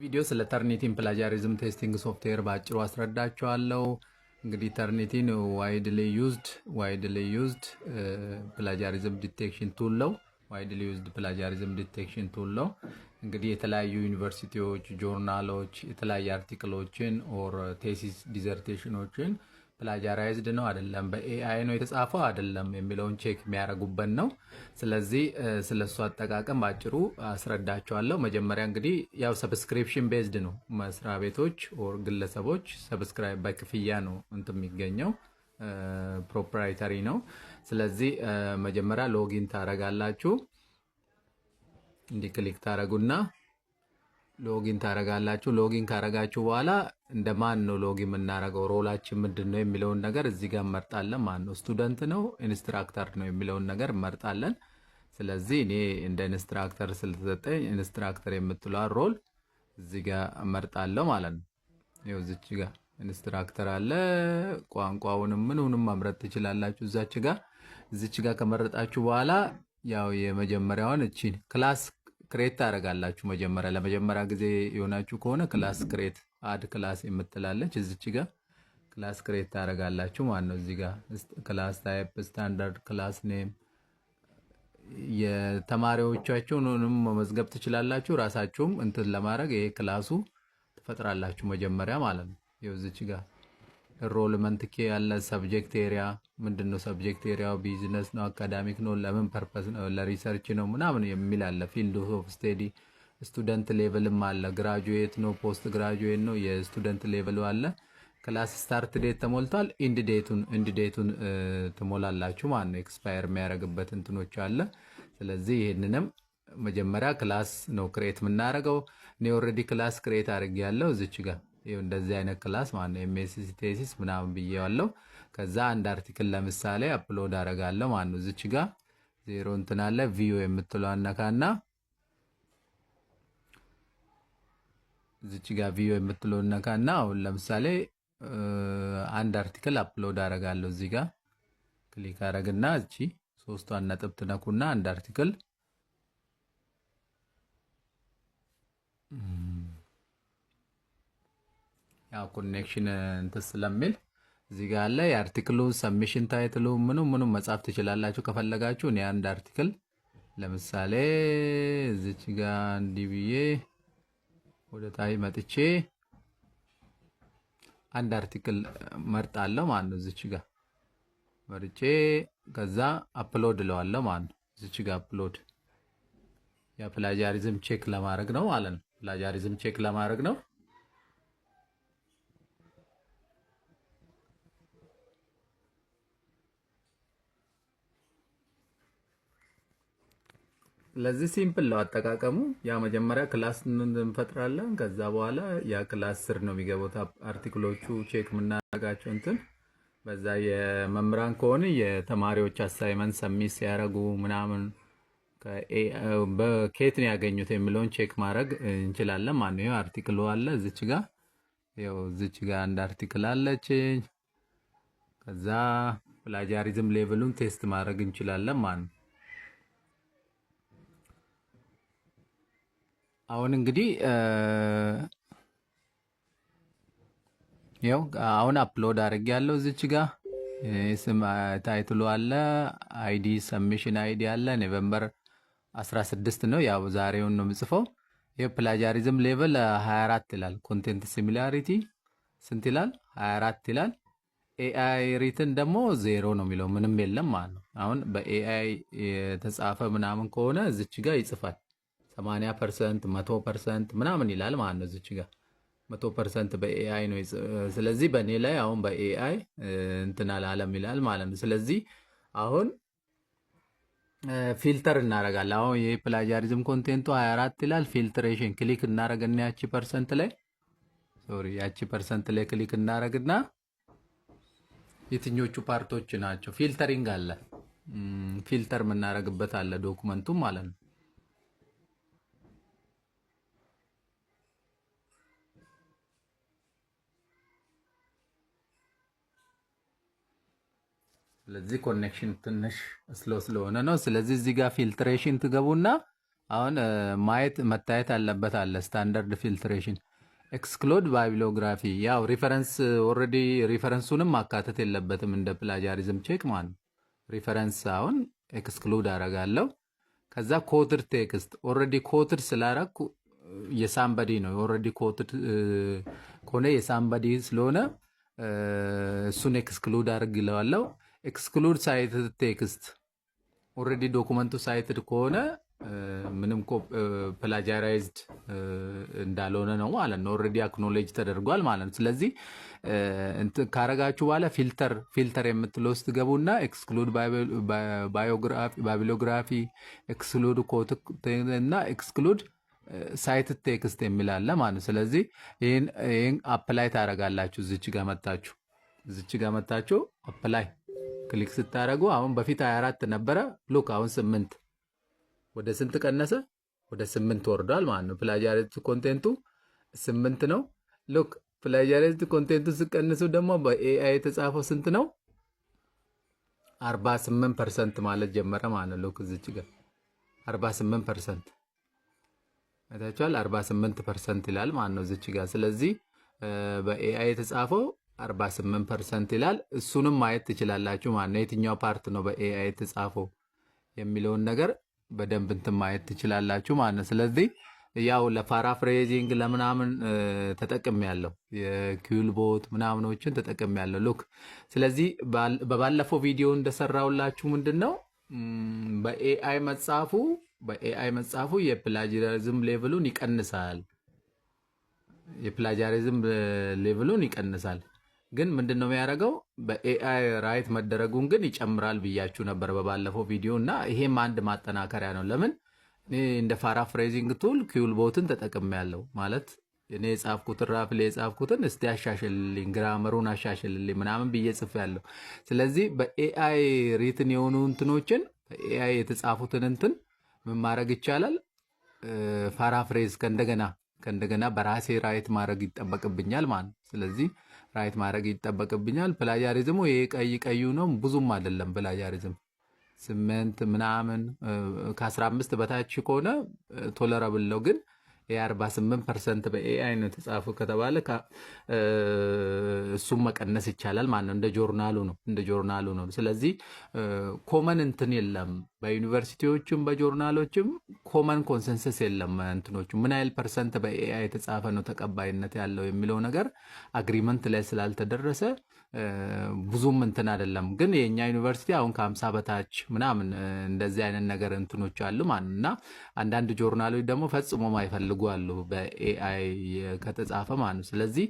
ቪዲዮ ስለ ተርኒቲን ፕላጃሪዝም ቴስቲንግ ሶፍትዌር ባጭሩ አስረዳችኋለሁ። እንግዲህ ተርኒቲን ዋይድሊ ዩዝድ ፕላጃሪዝም ዲቴክሽን ቱል ነው። ዋይድሊ ዩዝድ ፕላጃሪዝም ዲቴክሽን ቱል ነው። እንግዲህ የተለያዩ ዩኒቨርሲቲዎች፣ ጆርናሎች የተለያዩ አርቲክሎችን ኦር ቴሲስ ዲዘርቴሽኖችን ፕላጃራይዝድ ነው አይደለም፣ በኤአይ ነው የተጻፈው አይደለም የሚለውን ቼክ የሚያደርጉበት ነው። ስለዚህ ስለሱ አጠቃቀም ባጭሩ አስረዳቸዋለሁ። መጀመሪያ እንግዲህ ያው ሰብስክሪፕሽን ቤዝድ ነው። መስሪያ ቤቶች ኦር ግለሰቦች ሰብስክራይብ በክፍያ ነው እንትን የሚገኘው፣ ፕሮፕራይተሪ ነው። ስለዚህ መጀመሪያ ሎጊን ታረጋላችሁ። እንዲህ ክሊክ ታረጉና ሎጊን ታረጋላችሁ። ሎጊን ካረጋችሁ በኋላ እንደማን ነው ሎጊን የምናረገው፣ ሮላችን ምንድነው የሚለውን ነገር እዚህ ጋር እንመርጣለን። ማን ነው ስቱደንት ነው ኢንስትራክተር ነው የሚለውን ነገር እንመርጣለን። ስለዚህ እኔ እንደ ኢንስትራክተር ስለተሰጠኝ ኢንስትራክተር የምትለው ሮል እዚህ ጋር እመርጣለሁ ማለት ነው። ይኸው እዚች ጋር ኢንስትራክተር አለ። ቋንቋውንም ምንንም መምረጥ ትችላላችሁ እዚች ጋር ከመረጣችሁ በኋላ ያው የመጀመሪያውን እቺን ክላስ ክሬት ታደርጋላችሁ። መጀመሪያ ለመጀመሪያ ጊዜ የሆናችሁ ከሆነ ክላስ ክሬት አድ ክላስ የምትላለች እዚች ጋር ክላስ ክሬት ታደርጋላችሁ ማለት ነው። እዚህ ጋር ክላስ ታይፕ፣ ስታንዳርድ ክላስ ኔም፣ የተማሪዎቻችሁንም መመዝገብ ትችላላችሁ። ራሳችሁም እንትን ለማድረግ ይሄ ክላሱ ትፈጥራላችሁ መጀመሪያ ማለት ነው። ይኸው እዚች ጋር ኢንሮልመንት ኬ ያለ ሰብጀክት ኤሪያ ምንድነው? ሰብጀክት ኤሪያው ቢዝነስ ነው፣ አካዳሚክ ነው፣ ለምን ፐርፐስ ነው፣ ለሪሰርች ነው ምናምን የሚል አለ። ፊልድ ኦፍ ስቴዲ ስቱደንት ሌቭልም አለ። ግራጁዌት ነው፣ ፖስት ግራጁዌት ነው፣ የስቱደንት ሌቭሉ አለ። ክላስ ስታርት ዴት ተሞልቷል። ኢንድ ዴቱን ትሞላላችሁ ማለት ነው። ኤክስፓየር የሚያደርግበት እንትኖች አለ። ስለዚህ ይሄንንም መጀመሪያ ክላስ ነው ክሬት የምናደርገው። እኔ ኦልሬዲ ክላስ ክሬት አድርጌያለሁ እዚች ጋር ይሄው እንደዚህ አይነት ክላስ ማለት ነው። ኤምኤስሲ ቴሲስ ምናምን ብዬዋለሁ። ከዛ አንድ አርቲክል ለምሳሌ አፕሎድ አደርጋለሁ ማለት ነው። እዚች ጋር ዜሮ እንትን አለ። ቪው የምትለው አነካና እዚች ጋር ቪው የምትለው አነካና አሁን ለምሳሌ አንድ አርቲክል አፕሎድ አደርጋለሁ። እዚህ ጋር ክሊክ አደርግና እቺ ሶስቷን ነጥብ ትነኩና አንድ አርቲክል ያው ኮኔክሽን እንትን ስለሚል እዚህ ጋር አለ። የአርቲክሉ ሰብሚሽን ታይትሉ ምኑ መጻፍ ትችላላችሁ ከፈለጋችሁ። እኔ አንድ አርቲክል ለምሳሌ እዚች ጋር እንዲህ ብዬ ወደ ታይ መጥቼ አንድ አርቲክል መርጣለሁ ማለት ነው። እዚች ጋር መርጬ ከዛ አፕሎድ እለዋለሁ ማለት ነው። እዚች ጋር አፕሎድ ያ ፕላጃሪዝም ቼክ ለማድረግ ነው ማለት ነው። ፕላጃሪዝም ቼክ ለማድረግ ነው። ለዚህ ሲምፕል ነው አጠቃቀሙ። ያ መጀመሪያ ክላስ እንፈጥራለን። ከዛ በኋላ ያ ክላስ ስር ነው የሚገቡት አርቲክሎቹ ቼክ የምናደርጋቸው እንትን በዛ የመምህራን ከሆነ የተማሪዎች አሳይመንት ሰሚት ሲያደርጉ ምናምን በኬት ነው ያገኙት የሚለውን ቼክ ማድረግ እንችላለን ማለት ነው። አርቲክሉ አለ እዚች ጋር ያው እዚች ጋር አንድ አርቲክል አለች። ከዛ ፕላጃሪዝም ሌቭሉን ቴስት ማድረግ እንችላለን ማለት ነው። አሁን እንግዲህ ያው አሁን አፕሎድ አድርጌያለሁ። እዚች ጋር ስም ታይትሉ አለ፣ አይዲ ሰብሚሽን አይዲ አለ። ኖቬምበር 16 ነው። ያው ዛሬውን ነው የምጽፈው። የፕላጃሪዝም ሌቭል 24 ይላል። ኮንቴንት ሲሚላሪቲ ስንት ይላል? 24 ይላል። ኤአይ ሪትን ደግሞ 0 ነው የሚለው ምንም የለም ማለት ነው። አሁን በኤአይ የተጻፈ ምናምን ከሆነ እዚች ጋር ይጽፋል 80% 100% ምናምን ይላል ማለት ነው። እዚች ጋር 100% በኤአይ ነው። ስለዚህ በእኔ ላይ አሁን በኤአይ እንትን አላለም ይላል ማለት ነው። ስለዚህ አሁን ፊልተር እናደርጋለን። አሁን ይሄ ፕላጃሪዝም ኮንቴንቱ 24 ይላል። ፊልትሬሽን ክሊክ እናደርግና ያቺ ፐርሰንት ላይ ክሊክ እናደርግና የትኞቹ ፓርቶች ናቸው ፊልተሪንግ አለ፣ ፊልተር የምናደርግበት አለ ዶኩመንቱ ማለት ነው። ስለዚህ ኮኔክሽን ትንሽ ስለሆነ ነው። ስለዚህ እዚህ ጋር ፊልትሬሽን ትገቡና አሁን ማየት መታየት አለበት አለ ስታንዳርድ ፊልትሬሽን ኤክስክሉድ ባይብሊዮግራፊ ያው ሪፈረንስ ኦልሬዲ ሪፈረንሱንም ማካተት የለበትም እንደ ፕላጃሪዝም ቼክ ማለት ሪፈረንስ አሁን ኤክስክሉድ አረጋለሁ። ከዛ ኮትድ ቴክስት ኦልሬዲ ኮትድ ስላረኩ የሳምበዲ ነው ኦልሬዲ ኮትድ ከሆነ የሳምበዲ ስለሆነ እሱን ኤክስክሉድ አድርግለዋለሁ። ኤክስክሉድ ሳይትድ ቴክስት ኦልሬዲ ዶኩመንቱ ሳይትድ ከሆነ ምንም ፕላጃራይዝድ እንዳልሆነ ነው ማለት ነው። ኦልሬዲ አክኖሌጅ ተደርጓል ማለት ነው። ስለዚህ ካረጋችሁ በኋላ ፊልተር የምትለው ውስጥ ገቡና ኤክስክሉድ ባይብሊዮግራፊ፣ ኤክስክሉድ ኮት እና ኤክስክሉድ ሳይትድ ቴክስት የሚላለ ማለት ነው። ስለዚህ ይህን አፕላይ ታረጋላችሁ። እዚች ጋር መታችሁ አፕላይ ክሊክ ስታደረጉ አሁን በፊት 24 ነበረ ሉክ አሁን 8 ወደ ስንት ቀነሰ? ወደ 8 ወርዷል ማለት ነው። ፕላጃሪዝም ኮንቴንቱ 8 ነው። ሉክ ፕላጃሪዝም ኮንቴንቱ ሲቀንሱ ደግሞ በኤአይ የተጻፈው ስንት ነው? 48% ማለት ጀመረ ማለት ነው። ሉክ እዚች ጋር 48% አይታችኋል። 48% ይላል ማለት ነው እዚች ጋር። ስለዚህ በኤአይ የተጻፈው 48% ይላል። እሱንም ማየት ትችላላችሁ ማለት ነው። የትኛው ፓርት ነው በኤአይ የተጻፈው የሚለውን ነገር በደንብ እንትን ማየት ትችላላችሁ ማለት ነው። ስለዚህ ያው ለፓራፍሬዚንግ ለምናምን ተጠቅም ያለው የኪውልቦት ምናምኖችን ተጠቅም ያለው ሉክ። ስለዚህ በባለፈው ቪዲዮ እንደሰራውላችሁ ምንድን ነው በኤአይ መጻፉ የፕላጃሪዝም ሌቭሉን ይቀንሳል። ግን ምንድን ነው የሚያደርገው በኤአይ ራይት መደረጉን ግን ይጨምራል ብያችሁ ነበር በባለፈው ቪዲዮ እና ይሄም አንድ ማጠናከሪያ ነው። ለምን እኔ እንደ ፓራፍሬዚንግ ቱል ኪውልቦትን ተጠቅሜ ያለው ማለት እኔ የጻፍኩትን ራፍሌ የጻፍኩትን እስቲ አሻሽልልኝ፣ ግራመሩን አሻሽልልኝ ምናምን ብዬ ጽፍ ያለው። ስለዚህ በኤአይ ሪትን የሆኑ እንትኖችን በኤአይ የተጻፉትን እንትን ምን ማድረግ ይቻላል? ፓራፍሬዝ ከእንደገና በራሴ ራይት ማድረግ ይጠበቅብኛል ማለት። ስለዚህ ራይት ማድረግ ይጠበቅብኛል። ፕላጃሪዝሙ ይሄ ቀዩ ነው፣ ብዙም አይደለም። ፕላጃሪዝም 8 ምናምን ከ15 በታች ከሆነ ቶለራብል ነው። ግን የ48% በኤአይ ነው የተጻፉ ከተባለ እሱም መቀነስ ይቻላል ማለት ነው። እንደ ጆርናሉ ነው። ስለዚህ ኮመን እንትን የለም በዩኒቨርሲቲዎችም በጆርናሎችም ኮመን ኮንሰንሰስ የለም። እንትኖቹ ምን ያህል ፐርሰንት በኤአይ የተጻፈ ነው ተቀባይነት ያለው የሚለው ነገር አግሪመንት ላይ ስላልተደረሰ ብዙም እንትን አይደለም። ግን የኛ ዩኒቨርሲቲ አሁን ከ50 በታች ምናምን እንደዚህ አይነት ነገር እንትኖች አሉ ማለት እና አንዳንድ ጆርናሎች ደግሞ ፈጽሞ ማይፈልጉ አሉ በኤአይ ከተጻፈ ማለት ነው። ስለዚህ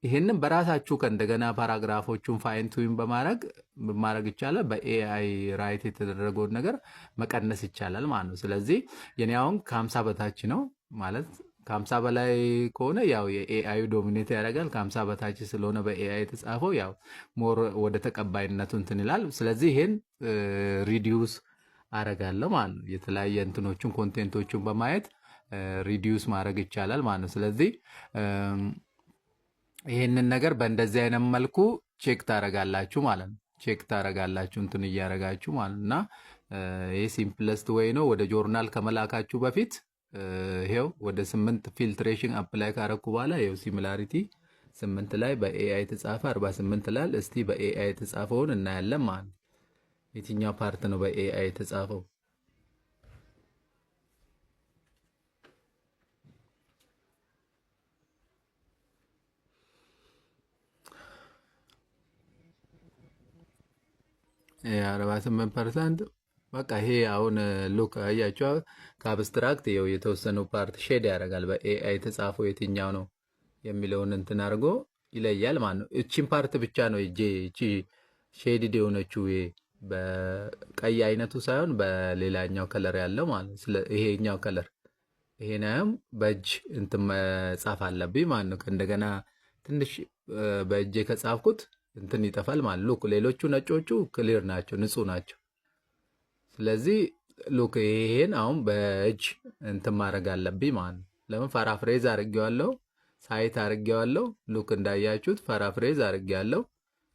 ይሄንን በራሳችሁ ከእንደገና ፓራግራፎቹን ፋይን ቱዊን በማድረግ ይቻላል። በኤአይ ራይት የተደረገውን ነገር መቀነስ ይቻላል ማለት ነው። ስለዚህ የኔ አሁን ከ50 በታች ነው ማለት ከ50 በላይ ከሆነ ያው የኤአዩ ዶሚኔት ያደርጋል። ከ50 በታች ስለሆነ በኤአይ የተጻፈው ያው ሞር ወደ ተቀባይነቱ እንትን ይላል። ስለዚህ ይሄን ሪዲዩስ አረጋለሁ ማለት ነው። የተለያየ እንትኖችን ኮንቴንቶችን በማየት ሪዲዩስ ማድረግ ይቻላል ማለት ነው። ስለዚህ ይሄንን ነገር በእንደዚህ አይነት መልኩ ቼክ ታረጋላችሁ ማለት ነው። እንትን እያረጋችሁ ማለት እና ይሄ ሲምፕለስት ወይ ነው። ወደ ጆርናል ከመላካችሁ በፊት ይሄው ወደ 8 ፊልትሬሽን አፕላይ ካረኩ በኋላ ይሄው ሲሚላሪቲ 8 ላይ በኤአይ የተጻፈ 48 ላል። እስቲ በኤአይ የተጻፈውን እናያለን ማለት ነው። የትኛው ፓርት ነው በኤአይ የተጻፈው? የ48% በቃ ይሄ አሁን ሉክ አያችሁ ከአብስትራክት ይኸው የተወሰኑ ፓርት ሼድ ያደርጋል። በኤአይ የተጻፈው የትኛው ነው የሚለውን እንትን አድርጎ ይለያል ማለት ነው። እቺን ፓርት ብቻ ነው እቺ ሼድድ የሆነችው በቀይ አይነቱ ሳይሆን በሌላኛው ከለር ያለው ማለት ነው። ይሄኛው ከለር ይሄንም በእጅ እንትን መጻፍ አለብኝ ማለት ነው። እንደገና ትንሽ በእጄ ከጻፍኩት እንትን ይጠፋል ማለት ሉክ ሌሎቹ ነጮቹ ክሊር ናቸው፣ ንጹህ ናቸው። ስለዚህ ሉክ ይሄን አሁን በእጅ እንትን ማድረግ አለብኝ ማለት ነው። ለምን ፓራፍሬዝ አድርጌዋለሁ፣ ሳይት አድርጌዋለሁ። ሉክ እንዳያችሁት ፓራፍሬዝ አድርጌዋለሁ።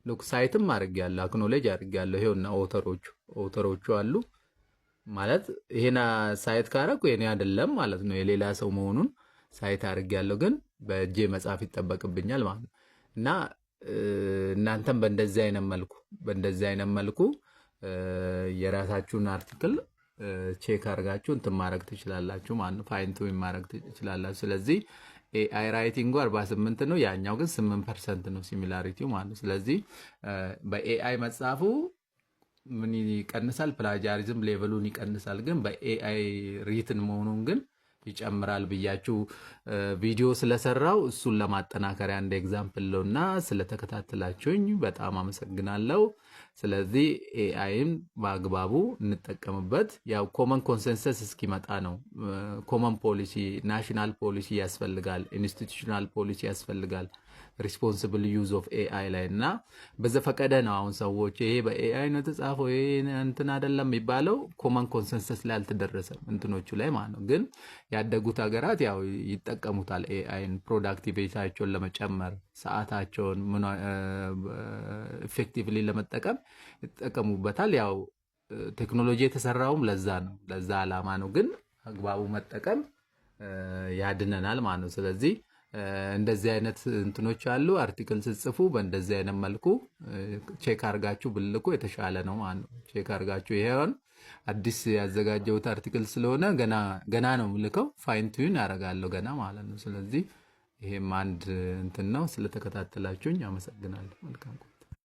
ሉክ ሳይትም አድርጌዋለሁ፣ አክኖሌጅ አድርጌዋለሁ። ይሄውና ኦተሮቹ አሉ ማለት ይሄን ሳይት ካረኩ የኔ አይደለም ማለት ነው፣ የሌላ ሰው መሆኑን ሳይት አድርጌያለሁ፣ ግን በእጄ መጻፍ ይጠበቅብኛል ማለት ነው። እና እናንተም በእንደዚህ አይነት መልኩ የራሳችሁን አርቲክል ቼክ አድርጋችሁ እንትን ማድረግ ትችላላችሁ ማለት ነው። ፋይን ቱን ማድረግ ትችላላችሁ። ስለዚህ ኤአይ ራይቲንጉ 48 ነው፣ ያኛው ግን 8% ነው ሲሚላሪቲው ማለት ነው። ስለዚህ በኤአይ መጻፉ ምን ይቀንሳል? ፕላጃሪዝም ሌቨሉን ይቀንሳል። ግን በኤአይ ሪትን መሆኑን ግን ይጨምራል ብያችሁ ቪዲዮ ስለሰራው እሱን ለማጠናከሪያ እንደ ኤግዛምፕል ነው እና ስለተከታተላችሁኝ በጣም አመሰግናለሁ። ስለዚህ ኤአይን በአግባቡ እንጠቀምበት። ያው ኮመን ኮንሰንሰስ እስኪመጣ ነው። ኮመን ፖሊሲ፣ ናሽናል ፖሊሲ ያስፈልጋል፣ ኢንስቲቱሽናል ፖሊሲ ያስፈልጋል ሪስፖንሲብል ዩዝ ኦፍ ኤአይ ላይ እና በዘፈቀደ ነው አሁን ሰዎች ይሄ በኤአይ ነው የተጻፈው ይሄ እንትን አይደለም የሚባለው ኮመን ኮንሰንሰስ ላይ አልተደረሰም እንትኖቹ ላይ ማለት ነው። ግን ያደጉት ሀገራት ያው ይጠቀሙታል ኤአይን ፕሮዳክቲቪቲያቸውን ለመጨመር ሰዓታቸውን ኢፌክቲቭሊ ለመጠቀም ይጠቀሙበታል። ያው ቴክኖሎጂ የተሰራውም ለዛ ዓላማ ነው። ግን አግባቡ መጠቀም ያድነናል ማለት ነው። ስለዚህ እንደዚህ አይነት እንትኖች አሉ። አርቲክል ስጽፉ በእንደዚህ አይነት መልኩ ቼክ አርጋችሁ ብልኩ የተሻለ ነው ማለት ነው። ቼክ አርጋችሁ ይሄውን አዲስ ያዘጋጀሁት አርቲክል ስለሆነ ገና ነው ምልከው ፋይን ቱን ያደርጋለሁ ገና ማለት ነው። ስለዚህ ይሄም አንድ እንትን ነው። ስለተከታተላችሁኝ አመሰግናለሁ። መልካም